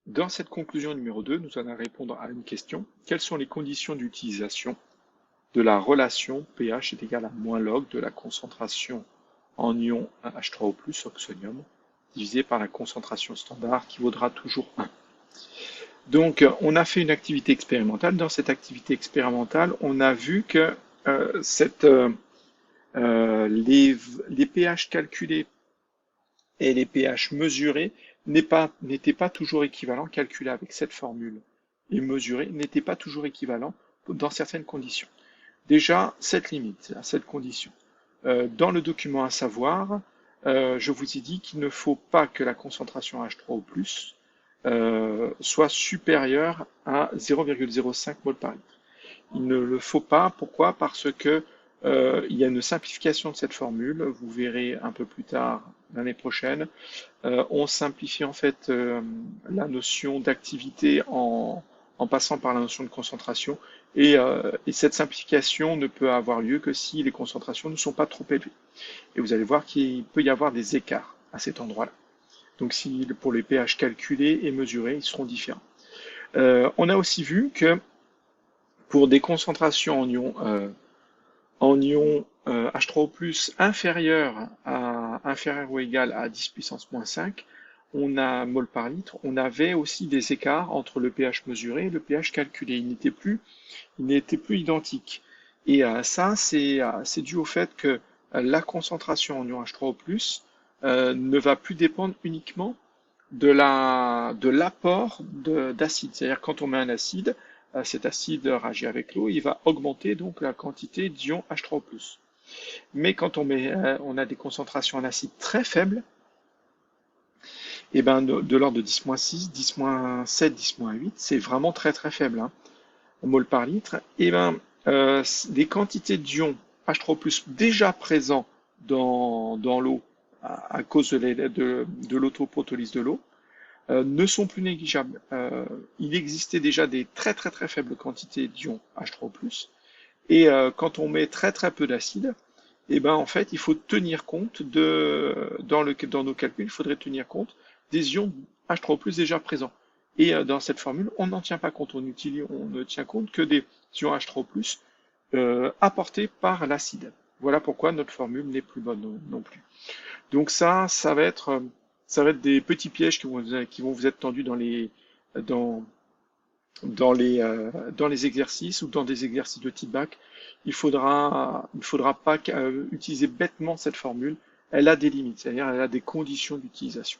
Dans cette conclusion numéro 2, nous allons répondre à une question. Quelles sont les conditions d'utilisation de la relation pH est égal à moins log de la concentration en ion H3O+, oxonium, divisé par la concentration standard qui vaudra toujours 1. Donc, on a fait une activité expérimentale. Dans cette activité expérimentale, on a vu que les pH calculés et les pH mesurés n'étaient pas toujours équivalents, calculés avec cette formule et mesurés n'étaient pas toujours équivalents dans certaines conditions. Déjà, cette limite, cette condition. Dans le document à savoir, je vous ai dit qu'il ne faut pas que la concentration H3O+, soit supérieure à 0,05 mol par litre. Il ne le faut pas. Pourquoi? Parce que il y a une simplification de cette formule. Vous verrez un peu plus tard l'année prochaine. On simplifie en fait la notion d'activité en passant par la notion de concentration. Et cette simplification ne peut avoir lieu que si les concentrations ne sont pas trop élevées. Et vous allez voir qu'il peut y avoir des écarts à cet endroit-là. Donc si pour les pH calculés et mesurés, ils seront différents. On a aussi vu que pour des concentrations en ion H3O+ inférieures ou égales à 10 puissance moins 5, on a mol par litre, on avait aussi des écarts entre le pH mesuré et le pH calculé. Ils n'étaient plus identiques. Et ça, c'est dû au fait que la concentration en ion H3O+ ne va plus dépendre uniquement de l'apport d'acide. C'est-à-dire quand on met un acide, cet acide réagit avec l'eau, il va augmenter donc la quantité d'ion H3O+. Mais quand on a des concentrations en acide très faibles, et ben de l'ordre de 10-6, 10-7, 10-8, c'est vraiment très très faible, hein, en mol par litre, et ben des quantités d'ion H3O+ déjà présents dans l'eau à cause de l'autoprotolyse de l'eau, ne sont plus négligeables. Il existait déjà des très très très faibles quantités d'ion H3O+, et quand on met très très peu d'acide, et ben en fait il faut tenir compte dans nos calculs, il faudrait tenir compte des ions H3O+ déjà présents. Et dans cette formule, on n'en tient pas compte, on ne tient compte que des ions H3O+ apportés par l'acide. Voilà pourquoi notre formule n'est plus bonne non plus. Donc ça va être des petits pièges qui vont vous être tendus dans les exercices ou dans des exercices de type bac. Il faudra pas utiliser bêtement cette formule. Elle a des limites, c'est-à-dire elle a des conditions d'utilisation.